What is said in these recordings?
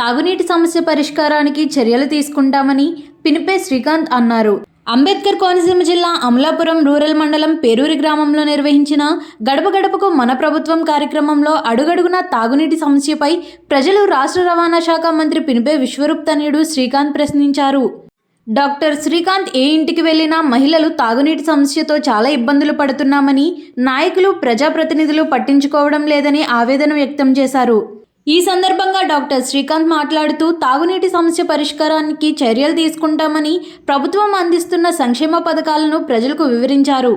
తాగునీటి సమస్య పరిష్కారానికి చర్యలు తీసుకుంటామని పినిపే శ్రీకాంత్ అన్నారు. అంబేద్కర్ కోనసీమ జిల్లా అమలాపురం రూరల్ మండలం పేరూరి గ్రామంలో నిర్వహించిన గడప గడపకు మన ప్రభుత్వం కార్యక్రమంలో అడుగడుగునా తాగునీటి సమస్యపై ప్రజలు రాష్ట్ర రవాణా శాఖ మంత్రి పినిపే విశ్వరూప్ తనయుడు శ్రీకాంత్ ప్రశ్నించారు. డాక్టర్ శ్రీకాంత్ ఏ ఇంటికి వెళ్లినా మహిళలు తాగునీటి సమస్యతో చాలా ఇబ్బందులు పడుతున్నామని, నాయకులు ప్రజాప్రతినిధులు పట్టించుకోవడం లేదని ఆవేదన వ్యక్తం చేశారు. ఈ సందర్భంగా డాక్టర్ శ్రీకాంత్ మాట్లాడుతూ తాగునీటి సమస్య పరిష్కారానికి చర్యలు తీసుకుంటామని, ప్రభుత్వం అందిస్తున్న సంక్షేమ పథకాలను ప్రజలకు వివరించారు.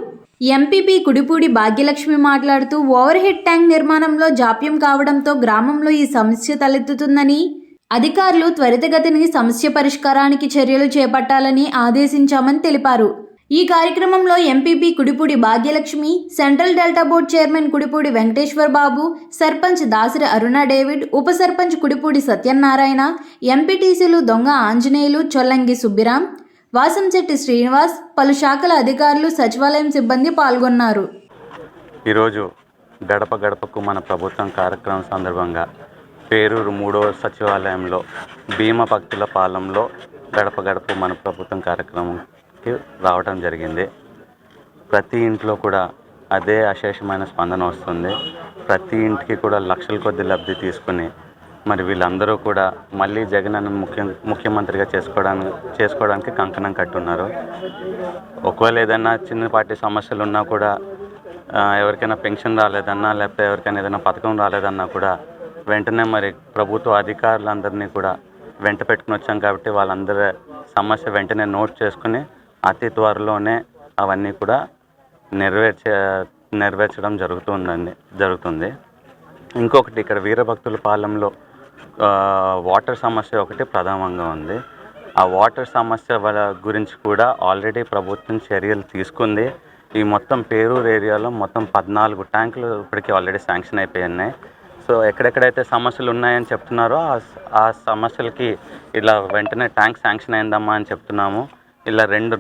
ఎంపీపీ కుడిపూడి భాగ్యలక్ష్మి మాట్లాడుతూ ఓవర్ హెడ్ ట్యాంక్ నిర్మాణంలో జాప్యం కావడంతో గ్రామంలో ఈ సమస్య తలెత్తుతుందని, అధికారులు త్వరితగతిని సమస్య పరిష్కారానికి చర్యలు చేపట్టాలని ఆదేశించామని తెలిపారు. ఈ కార్యక్రమంలో MPP Kudipudi Bhagyalakshmi, central delta board chairman Kudipudi Venkateswar Babu, sarpanch Dasari Aruna David, ఉప సర్పంచ్ కుడిపూడి సత్యనారాయణ, ఎంపీటీసీలు దొంగ ఆంజనేయులు, చొల్లంగి సుబ్బిరాం, వాసంశెట్టి శ్రీనివాస్, పలు శాఖల అధికారులు, సచివాలయం సిబ్బంది పాల్గొన్నారు. ఈరోజు గడప గడపకు మన ప్రభుత్వం కార్యక్రమం సందర్భంగా పేరూరు 3వ సచివాలయంలో భీమభక్తుల పాలెంలో గడప గడప మన ప్రభుత్వం కార్యక్రమంకి రావడం జరిగింది. ప్రతి ఇంట్లో కూడా అదే అశేషమైన స్పందన వస్తుంది. ప్రతి ఇంటికి కూడా లక్షల కొద్ది లబ్ధి తీసుకుని మరి వీళ్ళందరూ కూడా మళ్ళీ జగన్ అన్న ముఖ్యమంత్రిగా చేసుకోవడానికి కంకణం కట్టున్నారు. ఒకవేళ ఏదైనా చిన్నపాటి సమస్యలు ఉన్నా కూడా, ఎవరికైనా పెన్షన్ రాలేదన్నా, లేకపోతే ఎవరికైనా ఏదైనా పథకం రాలేదన్నా కూడా వెంటనే మరి ప్రభుత్వ అధికారులందరినీ కూడా వెంట పెట్టుకుని వచ్చాం కాబట్టి వాళ్ళందరి సమస్య వెంటనే నోట్ చేసుకుని అతి త్వరలోనే అవన్నీ కూడా నెరవేర్చడం జరుగుతుంది. ఇంకొకటి, ఇక్కడ వీరభక్తుల పాలెంలో వాటర్ సమస్య ఒకటి ప్రధానంగా ఉంది. ఆ వాటర్ సమస్య గురించి కూడా ఆల్రెడీ ప్రభుత్వం చర్యలు తీసుకుంది. ఈ మొత్తం పేరూరు ఏరియాలో మొత్తం 14 ట్యాంకులు ఇప్పటికీ ఆల్రెడీ శాంక్షన్ అయిపోయి. సో ఎక్కడెక్కడైతే సమస్యలు ఉన్నాయని చెప్తున్నారో ఆ సమస్యలకి ఇలా వెంటనే ట్యాంక్ శాంక్షన్ అయిందమ్మా అని చెప్తున్నాము. ఇలా 2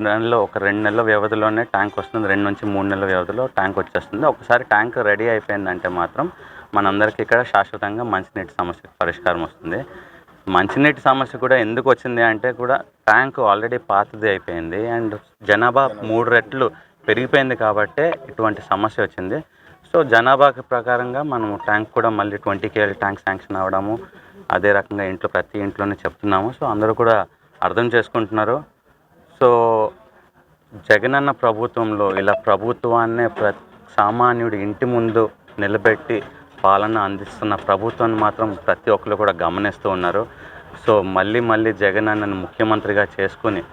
నెలల వ్యవధిలోనే ట్యాంక్ వస్తుంది. 2 నుంచి 3 నెలల వ్యవధిలో ట్యాంక్ వచ్చేస్తుంది. ఒకసారి ట్యాంక్ రెడీ అయిపోయిందంటే మాత్రం మనందరికీ ఇక్కడ శాశ్వతంగా మంచినీటి సమస్య పరిష్కారం వస్తుంది. మంచినీటి సమస్య కూడా ఎందుకు వచ్చింది అంటే కూడా ట్యాంక్ ఆల్రెడీ పాతది అయిపోయింది అండ్ జనాభా 3 రెట్లు పెరిగిపోయింది కాబట్టే ఇటువంటి సమస్య వచ్చింది. సో జనాభాకి ప్రకారంగా మనము ట్యాంక్ కూడా మళ్ళీ 20 KL ట్యాంక్ శాంక్షన్ అవ్వడము, అదే రకంగా ప్రతి ఇంట్లోనే చెప్తున్నాము. సో అందరూ కూడా అర్థం చేసుకుంటున్నారు. సో జగనన్న ప్రభుత్వంలో ఇలా ప్రభుత్వాన్నే సామాన్యుడి ఇంటి ముందు నిలబెట్టి పాలన అందిస్తున్న ప్రభుత్వాన్ని మాత్రం ప్రతి ఒక్కరు కూడా గమనిస్తూ ఉన్నారు. సో మళ్ళీ జగనన్నను ముఖ్యమంత్రిగా చేసుకుని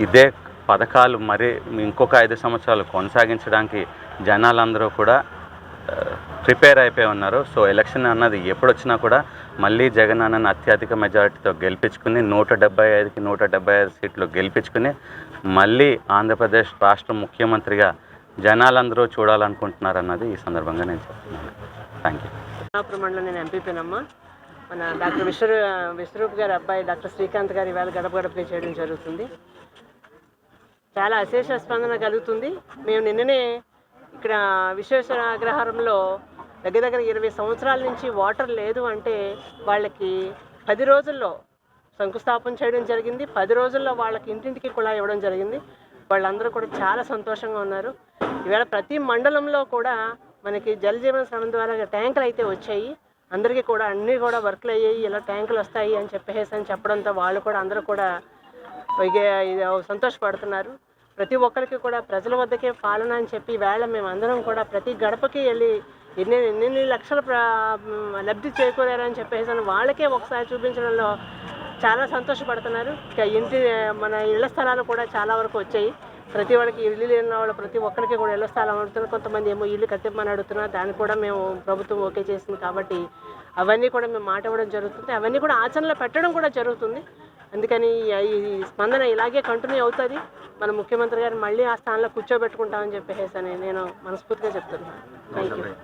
ఇదే పథకాలు మరి ఇంకొక 5 సంవత్సరాలు కొనసాగించడానికి జనాలందరూ కూడా ప్రిపేర్ అయిపోయి ఉన్నారు. సో ఎలక్షన్ అన్నది ఎప్పుడొచ్చినా కూడా మళ్ళీ జగన్ అన్నని అత్యధిక మెజారిటీతో గెలిపించుకుని 175కి 175 సీట్లు గెలిపించుకుని మళ్ళీ ఆంధ్రప్రదేశ్ రాష్ట్ర ముఖ్యమంత్రిగా జనాలందరూ చూడాలనుకుంటున్నారు అన్నది ఈ సందర్భంగా నేను చెప్తున్నాను. Thank you. మండలం నేను ఎంపీపీనమ్మా. మన డాక్టర్ విశ్వరూప్ గారి అబ్బాయి డాక్టర్ శ్రీకాంత్ గారు ఇవాళ గడప గడప చేయడం జరుగుతుంది. చాలా అశేష స్పందన కలుగుతుంది. మేము నిన్ననే ఇక్కడ విశ్వేశ్వర అగ్రహారంలో దగ్గర 20 సంవత్సరాల నుంచి వాటర్ లేదు అంటే వాళ్ళకి 10 రోజుల్లో శంకుస్థాపన చేయడం జరిగింది. 10 రోజుల్లో వాళ్ళకి ఇంటింటికి కుళాయి ఇవ్వడం జరిగింది. వాళ్ళందరూ కూడా చాలా సంతోషంగా ఉన్నారు. ఈవేళ ప్రతి మండలంలో కూడా మనకి జల్ జీవన శ్రమం ద్వారా ట్యాంకులు అయితే వచ్చాయి. అందరికీ కూడా అన్నీ కూడా వర్క్లు అయ్యాయి, ఇలా ట్యాంకులు వస్తాయి అని చెప్పడంతో వాళ్ళు కూడా అందరూ కూడా సంతోషపడుతున్నారు. ప్రతి ఒక్కరికి కూడా ప్రజల వద్దకే పాలన అని చెప్పి వేళ మేమందరం కూడా ప్రతి గడపకి వెళ్ళి ఎన్ని లక్షల లబ్ధి చేకూరారని వాళ్ళకే ఒకసారి చూపించడంలో చాలా సంతోషపడుతున్నారు. మన ఇళ్ల స్థలాలు కూడా చాలా వరకు వచ్చాయి. ప్రతి వాళ్ళకి ఇల్లు లేని వాళ్ళు ప్రతి ఒక్కరికి కూడా ఇళ్ల స్థలం అడుగుతున్నారు. కొంతమంది ఏమో ఇల్లు కట్టిమ్మని అడుగుతున్నారు. దాన్ని కూడా మేము ప్రభుత్వం ఓకే చేసింది కాబట్టి అవన్నీ కూడా మేము మాట ఇవ్వడం జరుగుతుంది. అవన్నీ కూడా ఆచరణలో పెట్టడం కూడా జరుగుతుంది. అందుకని ఈ స్పందన ఇలాగే కంటిన్యూ అవుతుంది. మన ముఖ్యమంత్రి గారు మళ్ళీ ఆ స్థానంలో కూర్చోబెట్టుకుంటామని చెప్పేసి నేను మనస్ఫూర్తిగా చెప్తున్నాను. Thank you.